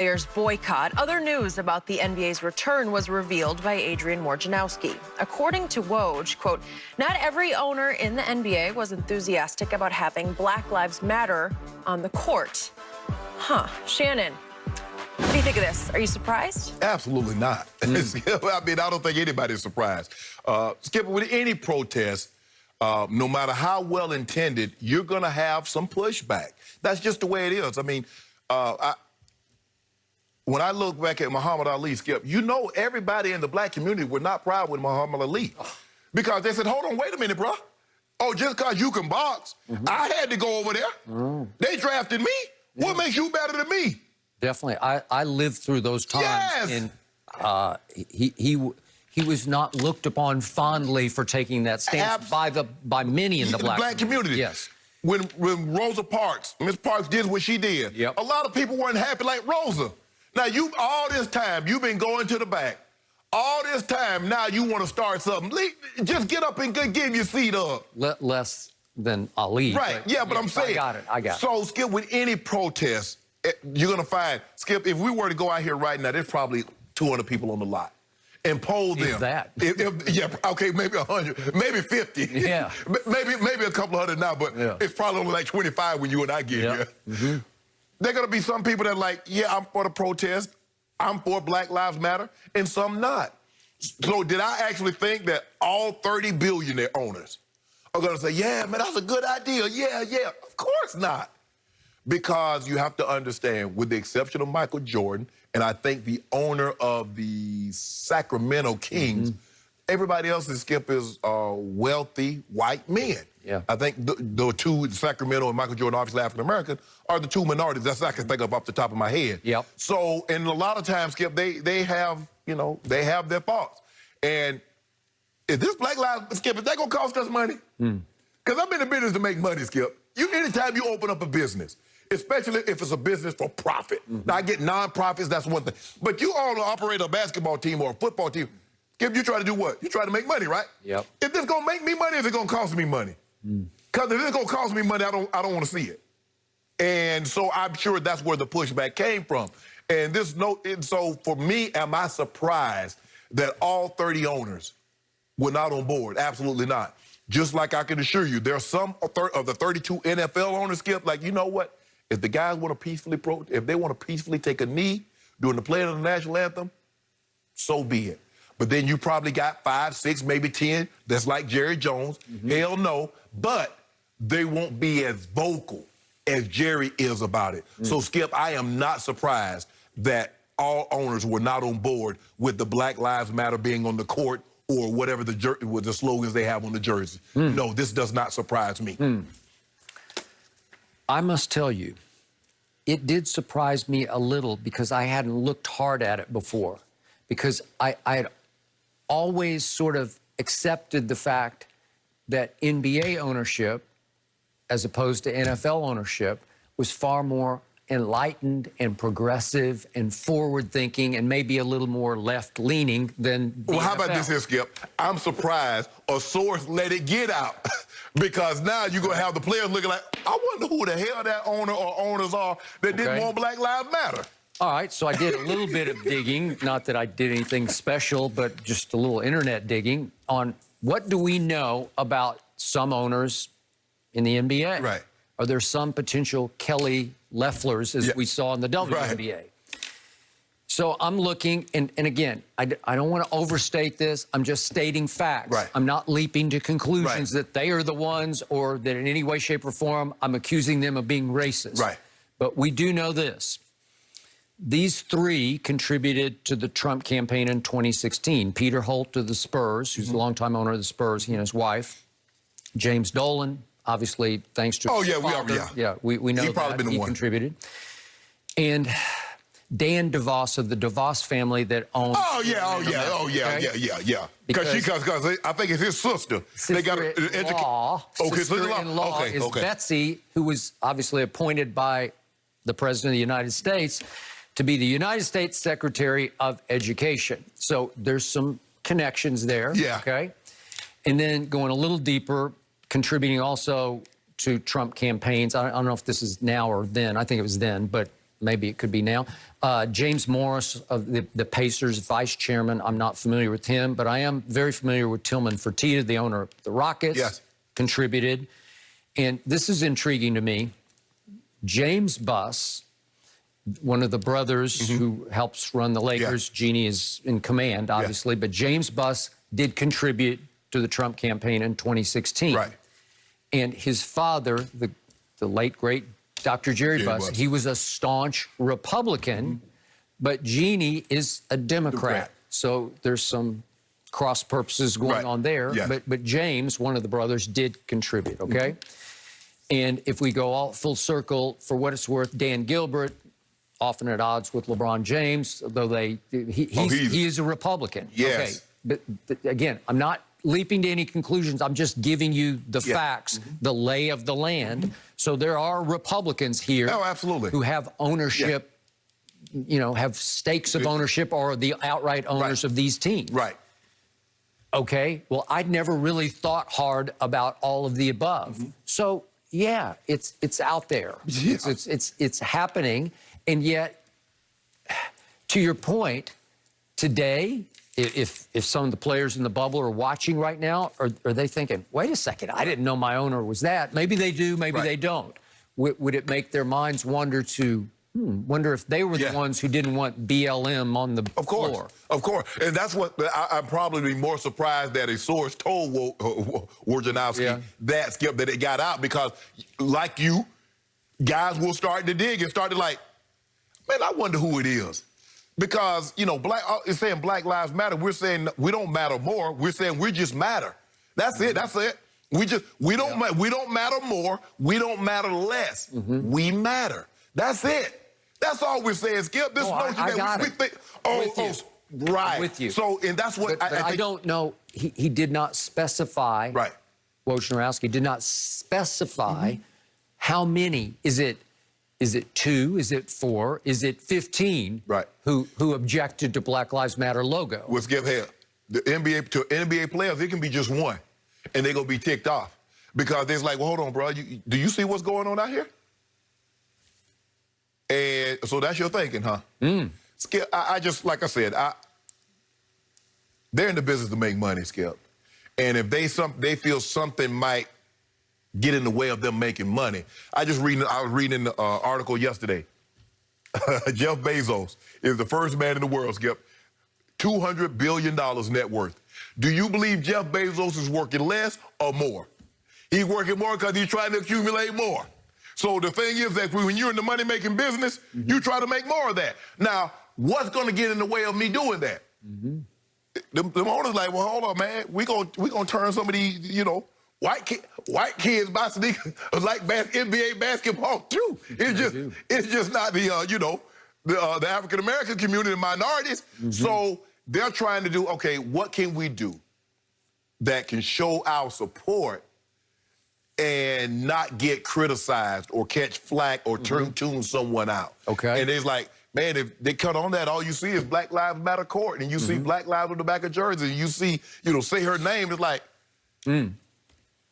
Players boycott. Other news about the NBA's return was revealed by Adrian Wojnarowski. According to Woj, quote, not every owner in the NBA was enthusiastic about having Black Lives Matter on the court. Shannon, what do you think of this? Are you surprised? Absolutely not. I mean, I don't think anybody's surprised. Skip, with any protest, no matter how well intended, you're going to have some pushback. That's just the way it is. I mean, when I look back at Muhammad Ali, Skip, you know everybody in the black community were not proud with Muhammad Ali. Because they said, hold on, wait a minute, bro. Oh, just because you can box, I had to go over there. They drafted me. What makes you better than me? Definitely. I lived through those times. Yes. And he was not looked upon fondly for taking that stance by many in the black community. Yes. When Rosa Parks, Miss Parks did what she did, a lot of people weren't happy like Rosa. Now, all this time, you've been going to the back. All this time, now you want to start something. Just get up and give your seat up. Less than Ali. Right, but I'm saying. I got it. So, Skip, with any protest, you're going to find, Skip, if we were to go out here right now, there's probably 200 people on the lot. And poll them. Is that? Okay, maybe 100, maybe 50. Yeah. maybe a couple hundred now, but it's probably only like 25 when you and I get here. There are going to be some people that are like, yeah, I'm for the protest, I'm for Black Lives Matter, and some not. So did I actually think that all 30 billionaire owners are going to say, yeah, man, that's a good idea, yeah, of course not. Because you have to understand, with the exception of Michael Jordan, and I think the owner of the Sacramento Kings, everybody else is, Skip, is wealthy white men. Yeah. I think the two, Sacramento and Michael Jordan, obviously African-American, are the two minorities. That's what I can think of off the top of my head. Yep. So, and a lot of times, Skip, they have, they have their thoughts. And if this Black Lives, Skip, is that going to cost us money? Because I'm in the business to make money, Skip. Anytime you open up a business, especially if it's a business for profit. Now, I get nonprofits, that's one thing. But you all operate a basketball team or a football team. Skip, you try to do what? You try to make money, right? Yep. If this going to make me money, is it going to cost me money? Because if it's going to cost me money, I don't want to see it. And so I'm sure that's where the pushback came from. And so for me, am I surprised that all 30 owners were not on board? Absolutely not. Just like I can assure you, there are some of the 32 NFL owners, Skip, like, you know what? If the guys want to peacefully if they want to peacefully take a knee during the playing of the national anthem, so be it. But then you probably got 5, 6, maybe 10 that's like Jerry Jones. Hell no. But they won't be as vocal as Jerry is about it. So, Skip, I am not surprised that all owners were not on board with the Black Lives Matter being on the court or whatever the slogans they have on the jersey. No, this does not surprise me. I must tell you, it did surprise me a little because I hadn't looked hard at it before. Because I had always sort of accepted the fact that NBA ownership, as opposed to NFL ownership, was far more enlightened and progressive and forward-thinking and maybe a little more left-leaning than the Well, how NFL. about this here, Skip? I'm surprised a source let it get out. Because now you're going to have the players looking like, I wonder who the hell that owner or owners are that didn't want Black Lives Matter. All right, so I did a little bit of digging, not that I did anything special, but just a little internet digging on what do we know about some owners in the NBA? Right. Are there some potential Kelly Loefflers, as we saw in the WNBA? So I'm looking, and again, I don't want to overstate this. I'm just stating facts. I'm not leaping to conclusions that they are the ones or that in any way, shape, or form I'm accusing them of being racist. But we do know this. These three contributed to the Trump campaign in 2016. Peter Holt of the Spurs, who's the longtime owner of the Spurs, he and his wife. James Dolan, obviously, thanks to his father. We know that he contributed. And Dan DeVos of the DeVos family that owns... Because I think it's his sister. Sister-in-law is Betsy, who was obviously appointed by the President of the United States to be the United States Secretary of Education. So there's some connections there, okay? And then going a little deeper, contributing also to Trump campaigns. I don't know if this is now or then. I think it was then, but maybe it could be now. James Morris of the Pacers, vice chairman. I'm not familiar with him, but I am very familiar with Tillman Fertitta, the owner of the Rockets. Yes. Contributed. And this is intriguing to me. James Buss, one of the brothers who helps run the Lakers. Yeah. Jeannie is in command, obviously, but James Buss did contribute to the Trump campaign in 2016. Right. And his father, the late, great Dr. Jerry Buss, he was a staunch Republican, but Jeannie is a Democrat. So there's some cross purposes going on there. Yeah. But James, one of the brothers, did contribute, okay? And if we go all full circle, for what it's worth, Dan Gilbert, often at odds with LeBron James, though he is a Republican. Yes. Okay. But again, I'm not leaping to any conclusions. I'm just giving you the facts, the lay of the land. So there are Republicans here who have ownership, you know, have stakes of ownership or the outright owners of these teams. Right. Okay. Well, I'd never really thought hard about all of the above. So yeah, it's out there. Yeah. It's happening. And yet, to your point, today, if some of the players in the bubble are watching right now, are they thinking, wait a second, I didn't know my owner was that. Maybe they do, maybe they don't. Would it make their minds wander to, wonder if they were the ones who didn't want BLM on the floor? Of course. And that's what I'm probably more surprised that a source told Wojnarowski that, Skip, that it got out, because like you, guys will start to dig and start to like, man, I wonder who it is. Because, you know, it's saying Black Lives Matter. We're saying we don't matter more. We're saying we just matter. That's it. That's it. We don't matter more. We don't matter less. We matter. That's it. That's all we're saying, Skip. This notion that we think, right. I'm with you. So, and that's what but I don't know. He did not specify. Right. Wojnarowski did not specify how many. Is it 2? Is it 4? Is it 15? Right. Who objected to Black Lives Matter logo? Let's give hell. The NBA players, it can be just one, and they're gonna be ticked off because they're like, well, hold on, bro. Do you see what's going on out here? And so that's your thinking, huh? Skip, I just, like I said, they're in the business to make money, Skip. And if they feel something might get in the way of them making money. I was reading an article yesterday. Jeff Bezos is the first man in the world, Skip. $200 billion net worth. Do you believe Jeff Bezos is working less or more? He's working more because he's trying to accumulate more. So the thing is that when you're in the money-making business, you try to make more of that. Now, what's going to get in the way of me doing that? The owner's like, well, hold on, man. We're gonna turn some of these, you know, white kids buy sneakers like NBA basketball too. It's just not the you know, the African American community, minorities. So they're trying to do, okay, what can we do that can show our support and not get criticized or catch flack or tune someone out? Okay. And it's like, man, if they cut on that, all you see is Black Lives Matter court, and you see Black Lives on the back of jerseys, and you see, you know, say her name, it's like, and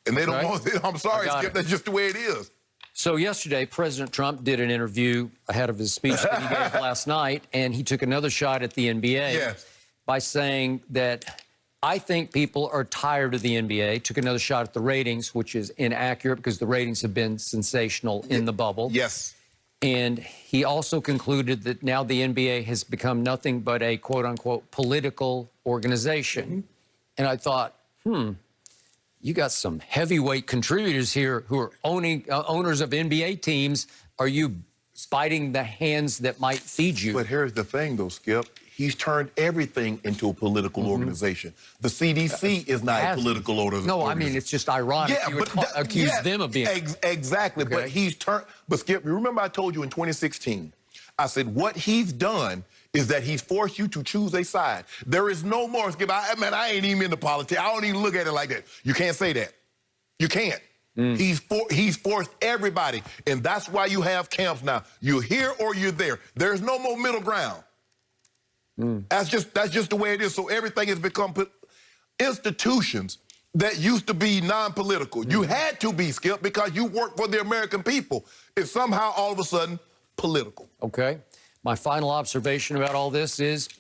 they don't want it. I'm sorry, Skip, that's just the way it is. So yesterday, President Trump did an interview ahead of his speech that he gave last night, and he took another shot at the NBA by saying that I think people are tired of the NBA, took another shot at the ratings, which is inaccurate because the ratings have been sensational in the bubble. Yes. And he also concluded that now the NBA has become nothing but a quote-unquote political organization. And I thought, you got some heavyweight contributors here who are owners of NBA teams. Are you biting the hands that might feed you? But here's the thing, though, Skip. He's turned everything into a political organization. The CDC is not a political organization. No, I mean, it's just ironic you would accuse them of being. Exactly, but he's turned. But Skip, you remember I told you in 2016, I said what he's done is that he's forced you to choose a side. There is no more, Skip. I ain't even into politics. I don't even look at it like that. You can't say that. You can't. He's forced everybody, and that's why you have camps now. You're here or you're there. There's no more middle ground. That's just the way it is. So everything has become institutions that used to be non-political. You had to be, Skip, because you worked for the American people. If somehow all of a sudden political. Okay. My final observation about all this is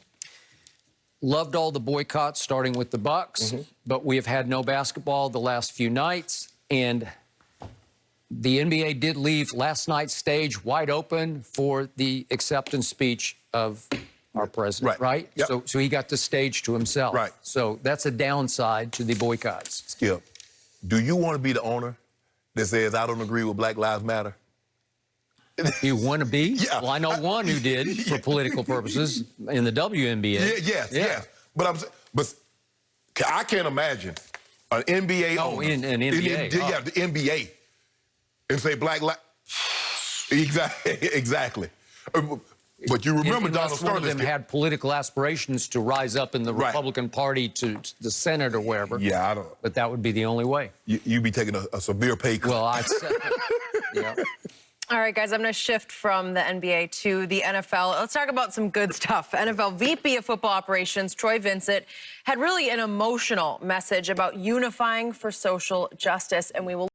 loved all the boycotts, starting with the Bucks, but we have had no basketball the last few nights, and the NBA did leave last night's stage wide open for the acceptance speech of our president, right? Yep. So he got the stage to himself. Right. So that's a downside to the boycotts. Skip, do you want to be the owner that says, I don't agree with Black Lives Matter? You want to be? Yeah. Well, I know one who did for political purposes in the WNBA. Yes. But I can't imagine an NBA owner. In NBA. Yeah, the NBA. And say Black Lives. Exactly. But you remember Donald one of them Sterling had political aspirations to rise up in the Republican Party to the Senate or wherever. Yeah, I don't. But that would be the only way. You'd be taking a severe pay cut. Well, I'd say, yeah. All right, guys, I'm going to shift from the NBA to the NFL. Let's talk about some good stuff. NFL VP of Football Operations, Troy Vincent, had really an emotional message about unifying for social justice, and we will